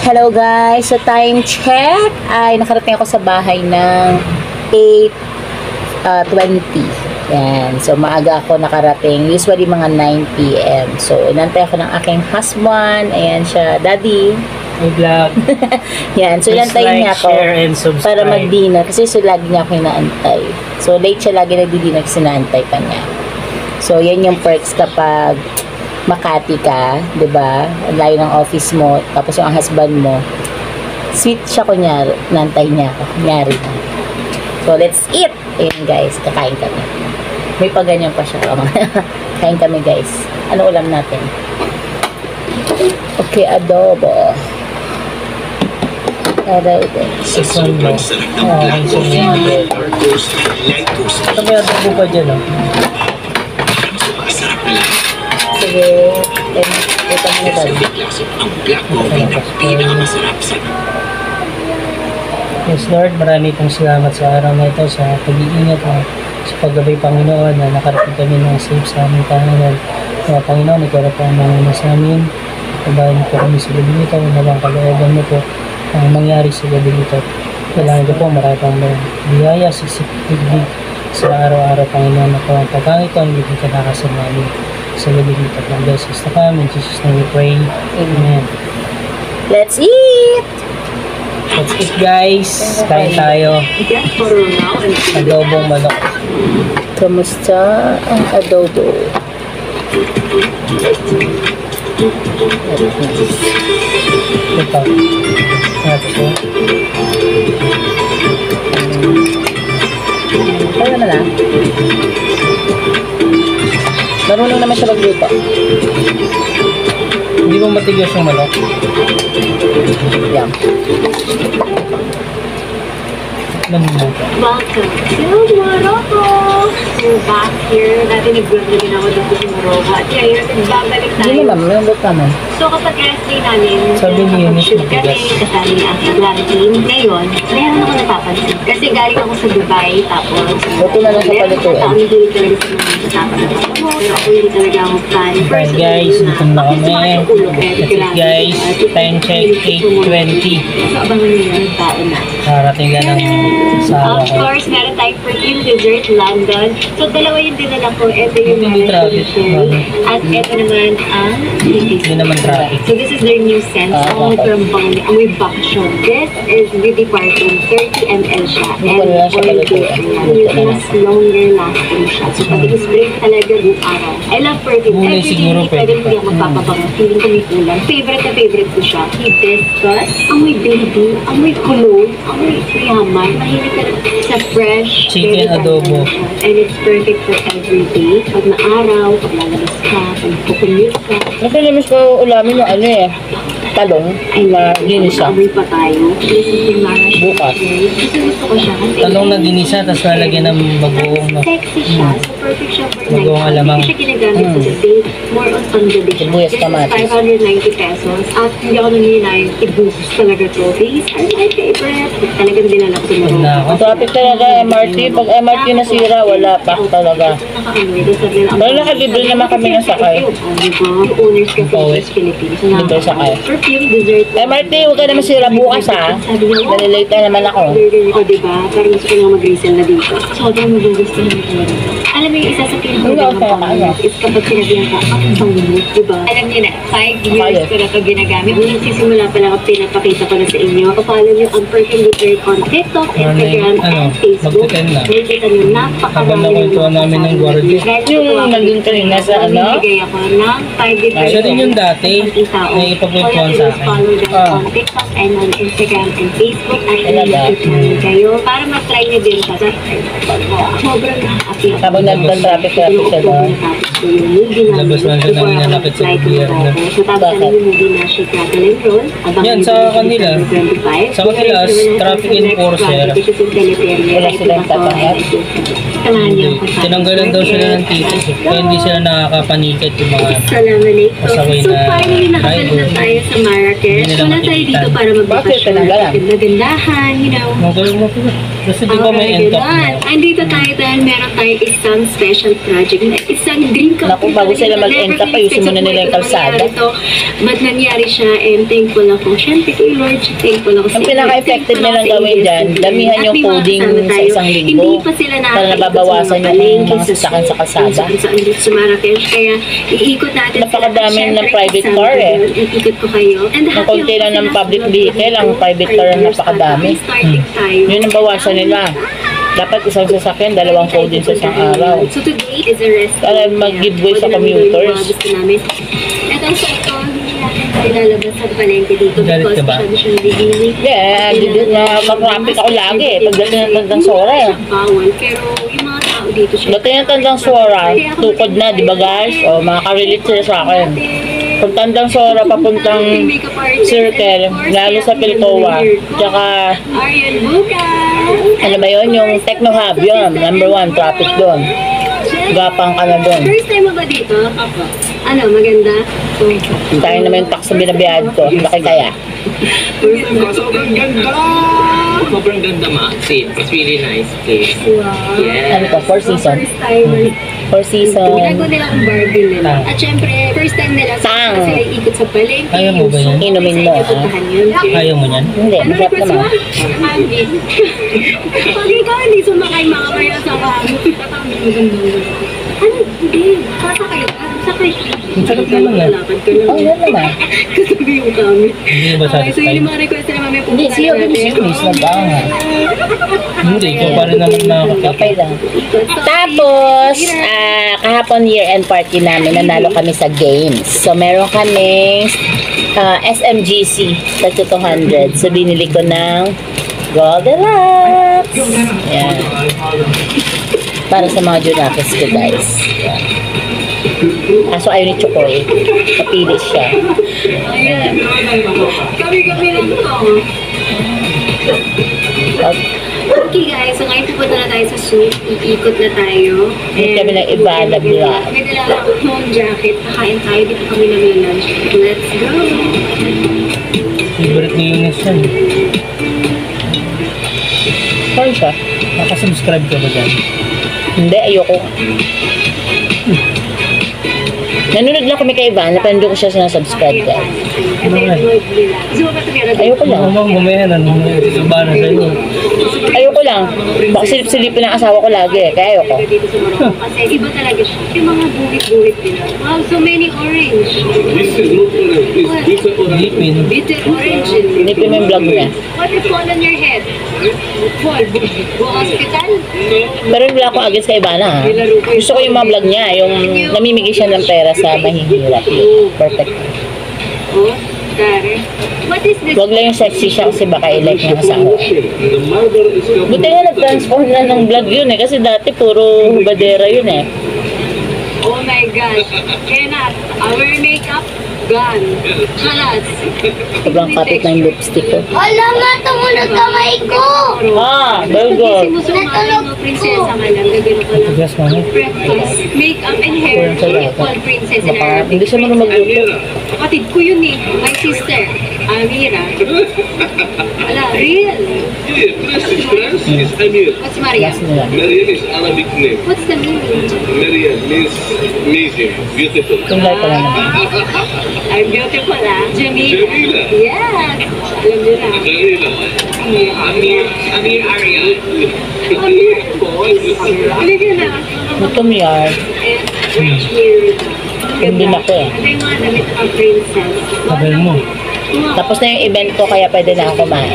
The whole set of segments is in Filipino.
Hello guys, so time check ay nakarating ako sa bahay ng 8:20. Yan, so maaga ako nakarating, usually mga 9 PM. So inantay ako ng aking husband, ayan siya, daddy. May vlog. Yan, so inantay niya ako share, and subscribe. para mag-dinner kasi so lagi niya ako inaantay. So late siya lagi nagdi-dinner kasi inaantay pa niya. So yan yung perks kapag Makati ka, 'di ba? Layo ng office mo, tapos yung husband mo, sweet siya kunyari, nantay niya ako, kunyari. So let's eat! Ayun guys, kakain kami. May paganyan pa siya. Kain kami guys. Ano ulam natin? Okay, adobo. Adobo. Siswan mo. Ay, siswan mo. Ito may adobo pa dyan, oh. Sige, ito mo na Yes, Lord, marami pong salamat sa araw na ito sa pag-iingat mo sa paggabay, Panginoon, na nakarating kami ng safe sa aming tahanan. Panginoon, ikaw na po ang mga sa amin. Kabayan po kami sa gabi nito, nabang kalooban mo po ang mangyari sa gabi nito. Kailangan ko po marami pang biyaya, sisipiglig sa araw-araw, Panginoon, na po ang pagkangit ko, ang hindi ka nakasal namin sa gabi nito. Ng beses na kami, in Jesus' name we pray. Amen. Let's eat! Let's eat, guys. Kain tayo. Adobong manok. Kamusta ang adobo? Ito. Ito po. Kaya naman lang. Marunong naman siya magluto. Hindi mo matigas yung manok. Yan. Welcome to Morocco! We're back here. Dati nag-vlog na din ako dito sa Morocco. At ngayon, nagbabalik tayo. Hindi naman, may luto naman. So kapag rest day namin, Sabi ni Eunice, shoot kami, kasali ang aking vlog team. Ngayon, meron ako napapansin. Kasi galing ako sa Dubai, tapos Buto na lang sa palituin. Ang hindi talaga sa mga kasama na ako. Pero ako hindi talaga ako fan. Bye guys, gutom na kami. That's it guys, time check 8:20. So abangan nyo yung tao na. Karating ka ng sawa Of ko. course, meron tayong Perfume Dessert London. So, dalawa yung dinala ko. Ito yung Hindi traffic. At ito naman ang Hindi naman traffic. So, this is their new scent. Amoy from Bangli. Amoy Bakshon. This is Beauty Parfum. 30 ml siya. And Wala siya oil palito. mas longer lasting siya. So, pag i-spray talaga buong araw. I love perfume. Gulay Every siguro day, pwede pwede hindi ako magpapabango. Feeling ko may kulang. Favorite na favorite ko siya. Hibiscus. Amoy baby. Amoy cologne. Amoy yaman. Mahilig ka sa fresh. Chicken very adobo. fantastic. And it's perfect for every day. Pag na-araw, pag lalabas ka, pag kukumute ka. Kasi namis ko ulamin yung ano eh, talong na ginisa. Amoy pa tayo. This is yung Mara Bukas. Kasi gusto ko siya. Kasi Talong na ginisa, tapos lalagyan ng bagoong, no? sexy siya. So perfect siya for Bagoong night. alamang. Hindi siya ginagamit sa gabi. More on panggabi siya. Sibuyas, This is kamatis. 590 pesos. At hindi ako nangyayari. Ibus talaga to. These are my favorite. Talagang dinala ko Pag na ako. Traffic talaga, MRT. Pag MRT nasira, wala pa talaga. Pero nakalibre naman kami ng sakay. Owners kasi Pauwi. sa Philippines. Libre sakay. Perfume dessert. MRT, huwag ka na masira bukas ha. Nalilate na naman ako. O diba? Parang gusto ko nga mag-resell na dito. Sobrang magugustuhan ko talaga. Alam mo yung isa sa Ano, pinaka-magandang kaya pangalaman is kapag sinabihan ka, ang pangulog, diba? Alam niyo na, 5 years ko na ito ginagamit. Nung nagsisimula pa lang ako, pinapakita ko na sa inyo. Follow niyo ang Perfume Dessert on TikTok, Instagram, and Facebook. magte-10 na. Nakikita niyo, Habang nakwentuhan namin ng guardia. Yung nandun kanina sa ano? Bigay ako ng 5 different Siya rin yung dati, na ipagkwentuhan sa akin. Follow them on TikTok and on Instagram and Facebook at Talaga? i-like namin kayo para ma-try nyo din siya. Sobrang nakaka-appeal. Habang nag-traffic siya doon. Labas man siya ng nanakit sa gobyerno. So, tapos namin yung movie na Shake, Rattle, and Roll. Abang Yan, nyo sa din kanila. December 25. Sa kanila, Kung meron traffic sa next enforcer. project, ito yung Teleperya, Wala ito silang ba to, tatanggap? ito. Samahan niyo ako sa Tinanggalan daw sila ng ticket. Kaya hindi sila nakakapaniket yung mga Assalamualaikum. Pasaway So na finally nakabalik na driver. tayo sa Mara Marrakesh. Hindi nila Wala tayo makikita. dito para Bakit? magbakasyon. Tinanggalan? Magandahan, you know. Kasi di ba may end up na? Andito tayo dahil meron tayong isang special project. Isang dream come Naku, bago sila mag-end up, ayusin muna nila yung kalsada. Ba't nangyari siya, and thankful ako. Siyempre kay Lord, thankful ako Ang pinaka-effective nilang gawin dyan, damihan yung coding sa isang linggo Hindi pa sila para nababawasan yung mga sasakyan sa kalsada. Saan dito sa Marrakesh. Kaya iikot natin. Napakadami sila. ng Siyempre, private kasama car ko eh. doon. Iikot ko kayo. And Ang konti lang ng public vehicle, ang private car ang napakadami. Starting tayo. Yun ang bawasan nila. Dapat isang sasakyan, dalawang coding sa isang araw. So today is a rest. Para mag-giveaway sa commuters. Gusto namin. At also ito, hindi natin tayo lalabas sa palengke dito Galit because ka ba? masyado siyang bibili. Yeah, na-traffic ako lagi. Pagdating ng Tandang Sora eh. Bawal, pero yung mga tao dito siya. Dating ng Tandang Sora, tukod na, di ba guys? O, makaka-relate sila sa akin. Pag Tandang Sora, papuntang circle, lalo sa Piltoa, tsaka, Arian Bukas! ano ba yun? Yung Techno Hub, yun. Number 1, traffic doon. Gapang ka na doon. First time mo ba dito? Apo. Ano, maganda? Tayo naman yung tax na binabiyad ko. Laki kaya. Sobrang ganda! Sobrang ganda, Maxine. It's really nice place. Wow. Yeah. Ano to? 4 season? First time. 4 season. Ginagawa nila ang Barbie nila. At syempre, first time nila Tang. sila ikot sa palengke. Ayaw mo ba yan? Inumin mo, ah. Ayaw mo yan? Hindi, Ano masarap request mo? naman. Candy. Pag ikaw hindi sumakay, makakaya sa kamo. Ano? Hindi. Sasakay ka. Sakay siya. Ang sarap naman yan. Lalakad ka lang. Oh, yan naman. Kasabi yung kami. Hindi ba Okay, so yun satisfied? yung mga request na mamaya Hindi, siya din si Miss nag-aanga. Hindi, ikaw pa rin naman makakakita. Okay lang. Tapos, kahapon year-end party namin, nanalo kami sa games. So, meron kaming SMGC, sa 200. So, binili ko ng Goldilocks. Yan. Para sa mga Junakis ko, guys. Yan. Kaso ayaw ni Chokoy. Napili siya. Yan. Kami-kami lang to. Okay guys, so ngayon pupunta na tayo sa soup. Iikot na tayo. Hindi kami ng iba na vlog. May dala akong jacket. Kakain tayo. Dito kami nag-lunch. Let's go! Favorite ni Ines yan. Saan siya? Nakasubscribe ka ba dyan? Hindi, ayoko. Nanonood lang kami kay Ivan, napanood ko siya sinasubscribe guys. Ayoko lang. Mamang bumayan, ano ba na sa inyo? Ayoko lang. Baka silip-silipin ang asawa ko lagi eh, kaya ayoko. Kasi iba talaga siya. Yung mga buhit-buhit nila. Wow, so many orange. This is not orange. It's bitter orange. Lipin. Bitter orange. Nipin mo yung vlog niya. What is fall on your head? Fall. Go hospital? Pero hindi ako against kay Ivana ha. Gusto ko yung mga vlog niya, yung namimigay siya ng pera sa mahihirap. Perfect. Oh, Kare. What is this? Huwag lang yung sexy siya kasi baka i-like ng asawa. The marble is covered. Buti nga nag-transform na ng vlog yun eh, kasi dati puro hubadera yun eh. Oh my gosh. Cannot. Our makeup gone. Halas. Sobrang kapit ng lipstick ko. Alam nga, tumunog kamay ko! Ah, very good. Sinusumahan mo, prinsesa ka lang. Gagano ka lang. Yes, mami. Practice. Makeup and hair. You call princess in Baka Arabic. hindi siya marunong magluto. Kapatid ko yun eh. My sister. Amira. Wala, real. Prince is Amir. What's Maria? Last nila. Mariam is Arabic name. What's the meaning? Mariam means amazing, beautiful. Kung like ka lang naman. I'm beautiful ah. Jamila. Jamila. Yes. Alam niyo na. Jamila. Amir Arya. Amir. Halika na. Gutom yan. And here. Hindi na ako eh. Ito yung mga damit ng princess. Sabi mo. Tapos na yung event ko, kaya pwede na ako kumain.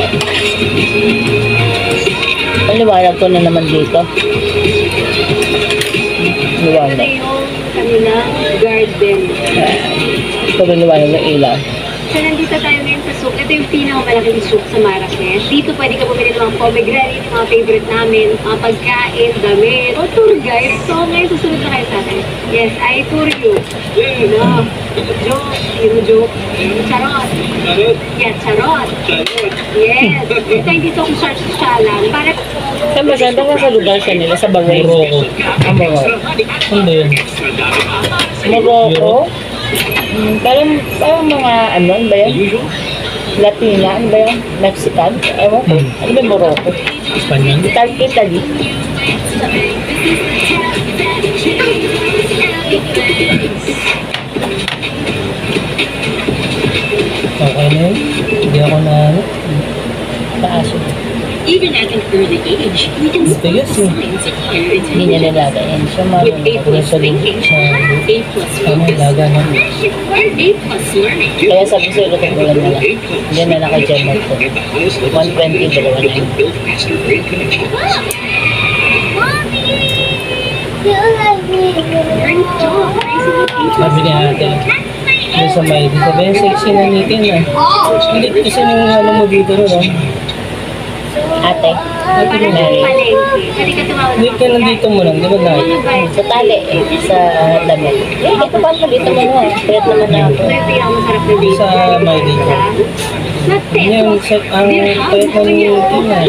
Ang liwanag ko na naman dito. Ito Liwanag. yung kanilang garden. Sobrang liwanag ng ilaw. So, nandito tayo ngayon sa souk. Ito yung pinakamalaking souk sa Marrakesh. Dito pwede ka bumili ng mga pomegranate, mga favorite namin, mga pagkain, damit, o tour guide. So, ngayon susunod na kayo sa akin. Yes, I tour you. No. Joke. Joke. Charot. Yes, charot. Yes. Ito hindi to kung sasyalan. Para Saan ba siya? Baka sa lugar siya nila, sa Bahrain. Morocco. Ah, Morocco. Ano ba yun? Morocco? Parang mga ano ba yan? Latina, ano ba yun? Mexican? Ewan ko. Ano ba yung Morocco? Espanyol. Italy. Okay na yun. Hindi ako na ano. Paaso. Even at an early age, we can spot Tigas eh. signs of higher Hindi niya intelligence. nilagayin. So, With A marunong. plus thinking, A plus Tama, focus, laga na. or A plus learning. Kaya sabi ko sa'yo, bulan na lang. Hindi na naka-journal ko. 120, dalawa na yun. Build faster brain connection. Learn to talk. Sabi ni ate. Doon sa may, sabi yung sexy na nitin ah. Hindi kasi yung ano mo dito rin ah. Ate, Mary. Pwede ka tumawag. Hindi ka nandito mo lang, di ba na? Sa tali, sa damit. Eh, ito ba dito mo na? Pwede naman na ako. Ito yung pinakamasarap na date. Sa may dito. Hindi yung set, ang pwede ng nitin ah.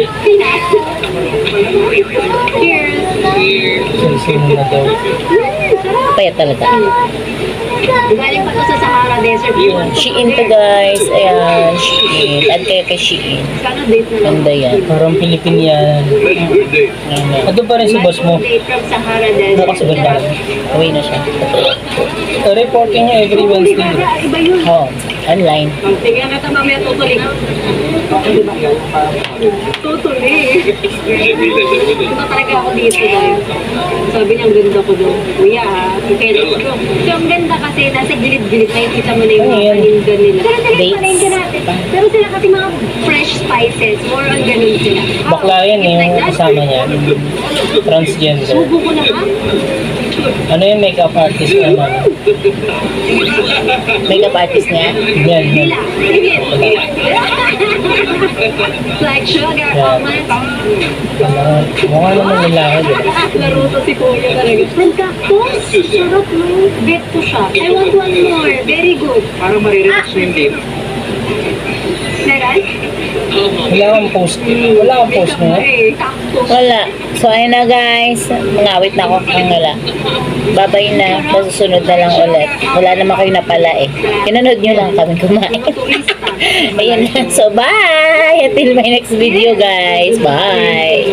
Cheers. Sexy mo na daw. Payat talaga. Galing pa to sa Sahara Desert. Shein to guys. Ayan, Shein. Add kayo kay Shein. Sana date na lang. Ganda yan. Parang Pilipin yan. Ano pa rin si boss mo? Date from Sahara Desert. Bukas sa ganda. Uwi na siya. Reporting niya every Wednesday. Iba yun. Oh, online. Tingnan natin mamaya tutuloy. Tutuloy. Punta talaga ako dito guys. Sabi niya, ang ganda ko doon. Kuya ha, kaya ko doon. So, ang ganda kasi nasa gilid-gilid, nakikita mo na yung mga paninda nila. Pero sila yung palengke natin. Pero sila kasi mga fresh spices, more on ganun sila. Bakla yan eh, yung kasama niya. Transgender. Subo ko na ha? Ano yung makeup artist na naman? Makeup artist niya. Yan, yan. Dila. Sige. Like sugar, almonds. Mukha naman lalaki, di ba? Laro to si Kuya talaga. From cactus? Sarap no? Bet ko siya. I want one more. Very good. Parang marirelax na yung date. Meron? Wala kang post. Wala kang post mo. Cactus. Wala. So, ayun na guys. Mangawit na ako ang wala. Babay na. Masusunod na lang ulit. Wala naman kayo napala eh. Kinanood nyo lang kami kumain. Turista. Ayun na. So, bye! Until my next video guys. Bye!